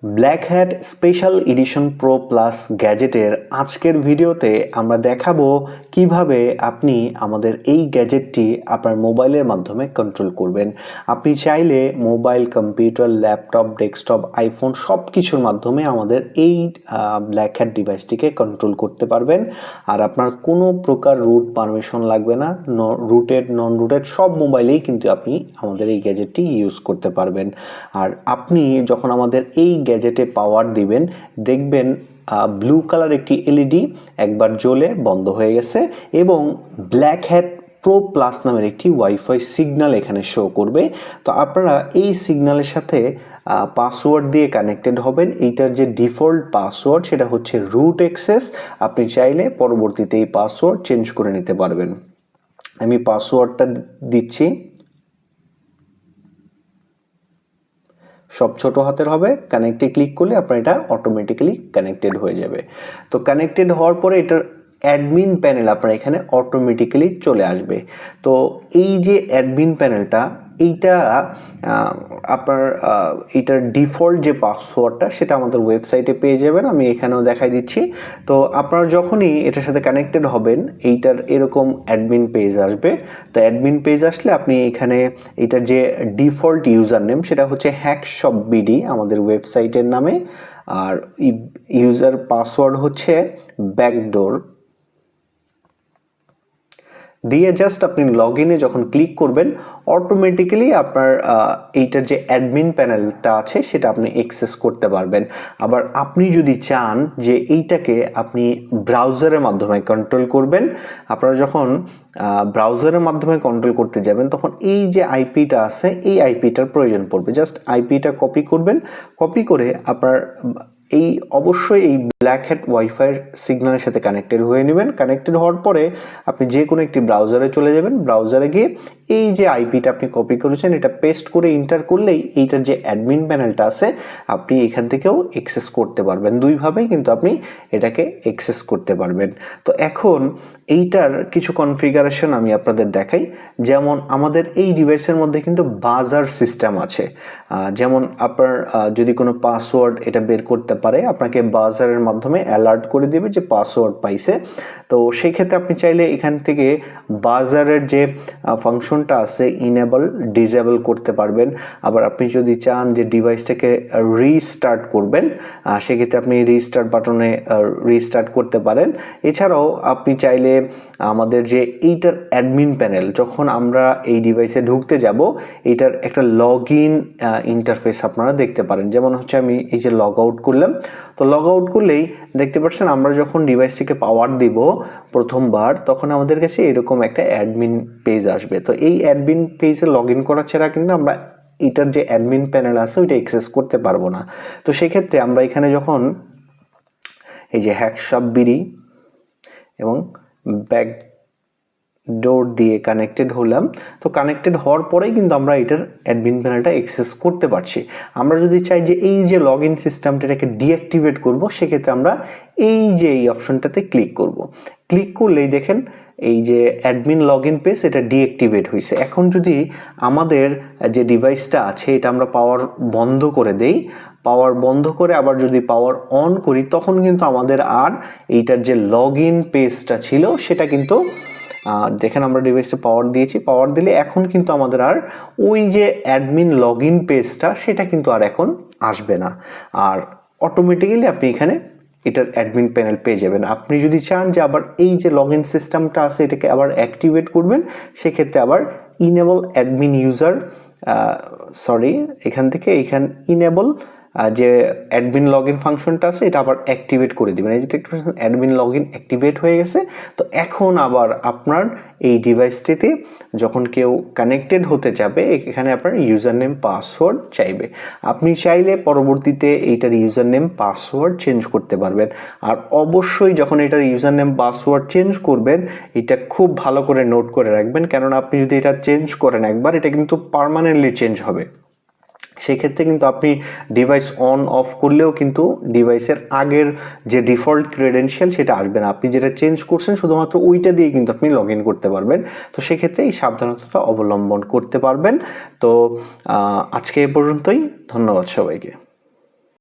Black hat special edition pro plus গ্যাজেটের আজকের ভিডিওতে আমরা দেখাবো কিভাবে আপনি আমাদের এই গ্যাজেটটি আপনার মোবাইলের মাধ্যমে কন্ট্রোল করবেন। আপনি চাইলে mobile, computer, laptop, desktop, iPhone সব কিছুর মাধ্যমে আমাদের এই ব্ল্যাক হ্যাট ডিভাইসটিকে কন্ট্রোল করতে পারবেন। আর আপনার কোনো প্রকার রুট পারমিশন লাগবে না। রুটেড, নন রুটেড সব মোবাইলেই কিন্তু আপনি আমাদের এই গ্যাজেটটি ইউজ করতে পারবেন। আর আপনি যখন আমাদের এই গ্যাজেটে পাওয়ার দিবেন, দেখবেন ব্লু কালার একটি এলইডি একবার জ্বলে বন্ধ হয়ে গেছে এবং ব্ল্যাক হ্যাট প্রো প্লাস নামের একটি ওয়াইফাই সিগন্যাল এখানে শো করবে। তো আপনারা এই সিগন্যালের সাথে পাসওয়ার্ড দিয়ে কানেক্টেড হবেন। এইটার যে ডিফল্ট পাসওয়ার্ড সেটা হচ্ছে রুট অ্যাক্সেস। আপনি চাইলে পরবর্তীতে এই পাসওয়ার্ড চেঞ্জ করে নিতে পারবেন। আমি পাসওয়ার্ডটা দিচ্ছি, সব ছোট হাতের হবে। কানেক্টে ক্লিক করলে আপনার এটা অটোমেটিক্যালি কানেক্টেড হয়ে যাবে। তো কানেক্টেড হওয়ার পরে এটার অ্যাডমিন প্যানেল আপনার এখানে অটোমেটিক্যালি চলে আসবে। তো এই যে অ্যাডমিন প্যানেলটা, এইটা আপনার এটার ডিফল্ট যে পাসওয়ার্ডটা সেটা আমাদের ওয়েবসাইটে পেয়ে যাবেন। আমি এখানেও দেখাই দিচ্ছি। তো আপনারা যখনই এটার সাথে কানেক্টেড হবেন, এইটার এরকম অ্যাডমিন পেজ আসবে। তো অ্যাডমিন পেজ আসলে আপনি এখানে এটার যে ডিফল্ট ইউজার নেম সেটা হচ্ছে হ্যাকশপবিডি আমাদের ওয়েবসাইটের নামে, আর ইউজার পাসওয়ার্ড হচ্ছে ব্যাকডোর দিয়ে জাস্ট আপনি লগ ইনে যখন ক্লিক করবেন, অটোমেটিক্যালি আপনার এইটার যে অ্যাডমিন প্যানেলটা আছে সেটা আপনি অ্যাক্সেস করতে পারবেন। আবার আপনি যদি চান যে এইটাকে আপনি ব্রাউজারের মাধ্যমে কন্ট্রোল করবেন, আপনারা যখন ব্রাউজারের মাধ্যমে কন্ট্রোল করতে যাবেন তখন এই যে আইপিটা আছে এই আইপিটার প্রয়োজন পড়বে। জাস্ট আইপিটা কপি করবেন, কপি করে আপনার এই অবশ্যই এই ব্ল্যাক হ্যাট ওয়াইফাইয়ের সিগন্যালের সাথে কানেক্টেড হয়ে নেবেন। কানেক্টেড হওয়ার পরে আপনি যে কোনো একটি ব্রাউজারে চলে যাবেন। ব্রাউজারে গিয়ে এই যে আইপিটা আপনি কপি করেছেন এটা পেস্ট করে এন্টার করলেই এইটার যে অ্যাডমিন প্যানেলটা আছে আপনি এখান থেকেও অ্যাক্সেস করতে পারবেন। দুইভাবেই কিন্তু আপনি এটাকে অ্যাক্সেস করতে পারবেন। তো এখন এইটার কিছু কনফিগারেশন আমি আপনাদের দেখাই। যেমন আমাদের এই ডিভাইসের মধ্যে কিন্তু বাজার সিস্টেম আছে। যেমন আপনার যদি কোনো পাসওয়ার্ড এটা বের করতে পারে, আপনাকে বাজারের মাধ্যমে অ্যালার্ট করে দেবে যে পাসওয়ার্ড পাইছে। তো সেই ক্ষেত্রে আপনি চাইলে এখান থেকে বাজারের যে ফাংশনটা আছে ইনেবল ডিসেবল করতে পারবেন। আবার আপনি যদি চান যে ডিভাইসটাকে রিস্টার্ট করবেন, সেক্ষেত্রে আপনি রিস্টার্ট বাটনে রিস্টার্ট করতে পারেন। এছাড়াও আপনি চাইলে আমাদের যে এইটার অ্যাডমিন প্যানেল, যখন আমরা এই ডিভাইসে ঢুকতে যাব এইটার একটা লগ ইন ইন্টারফেস আপনারা দেখতে পারেন। যেমন হচ্ছে আমি এই যে লগ আউট করলাম, তো লগ আউট করলেই দেখতে পাচ্ছেন আমরা যখন ডিভাইসটিকে পাওয়ার দিব প্রথমবার তখন আমাদের কাছে এরকম একটা অ্যাডমিন পেজ আসবে। তো এই অ্যাডমিন পেজে লগ ইন করা ছাড়া কিন্তু আমরা এটার যে অ্যাডমিন প্যানেল আছে ওইটা অ্যাক্সেস করতে পারবো না। তো সেক্ষেত্রে আমরা এখানে যখন এই যে হ্যাকশপবিডি এবং ব্যাকডোর দিয়ে কানেক্টেড হলাম, তো কানেক্টেড হওয়ার পরেই কিন্তু আমরা এটার অ্যাডমিন প্যানেলটা অ্যাক্সেস করতে পারছি। আমরা যদি চাই যে এই যে লগ ইন সিস্টেমটা এটাকে ডিঅ্যাক্টিভেট করব, সেক্ষেত্রে আমরা এই যে এই অপশনটাতে ক্লিক করব। ক্লিক করলেই দেখেন এই যে অ্যাডমিন লগ ইন পেজ এটা ডিঅ্যাক্টিভেট হয়েছে। এখন যদি আমাদের যে ডিভাইসটা আছে এটা আমরা পাওয়ার বন্ধ করে দেই, পাওয়ার বন্ধ করে আবার যদি পাওয়ার অন করি তখন কিন্তু আমাদের আর এইটার যে লগ ইন পেজটা ছিল সেটা কিন্তু দেখেন আমরা ডিভাইসে পাওয়ার দিয়েছি, পাওয়ার দিলে এখন কিন্তু আমাদের আর ওই যে অ্যাডমিন লগ ইন পেজটা সেটা কিন্তু আর এখন আসবে না। আর অটোমেটিক্যালি আপনি এখানে এটার অ্যাডমিন প্যানেল পেয়ে যাবেন। আপনি যদি চান যে আবার এই যে লগ ইন সিস্টেমটা আছে এটাকে আবার অ্যাক্টিভেট করবেন, সেক্ষেত্রে আবার ইনেবল অ্যাডমিন ইউজার এখান থেকে ইনেবল যে অ্যাডমিন লগ ইন ফাংশনটা আছে এটা আবার অ্যাক্টিভেট করে দেবেন। এই যে অ্যাডমিন লগ ইন অ্যাক্টিভেট হয়ে গেছে। তো এখন আবার আপনার এই ডিভাইসটিতে যখন কেউ কানেক্টেড হতে যাবে এখানে আপনার ইউজার নেম পাসওয়ার্ড চাইবে। আপনি চাইলে পরবর্তীতে এইটার ইউজার নেম পাসওয়ার্ড চেঞ্জ করতে পারবেন। আর অবশ্যই যখন এটার ইউজার নেম পাসওয়ার্ড চেঞ্জ করবেন এটা খুব ভালো করে নোট করে রাখবেন, কেননা আপনি যদি এটা চেঞ্জ করেন একবার এটা কিন্তু পার্মানেন্টলি চেঞ্জ হবে। সেক্ষেত্রে কিন্তু আপনি ডিভাইস অন অফ করলেও কিন্তু ডিভাইসের আগের যে ডিফল্ট ক্রেডেনশিয়াল সেটা আসবে না। আপনি যেটা চেঞ্জ করছেন শুধুমাত্র ওইটা দিয়ে কিন্তু আপনি লগ ইন করতে পারবেন। তো সেক্ষেত্রে এই সাবধানতাটা অবলম্বন করতে পারবেন। তো আজকে এ পর্যন্তই। ধন্যবাদ সবাইকে।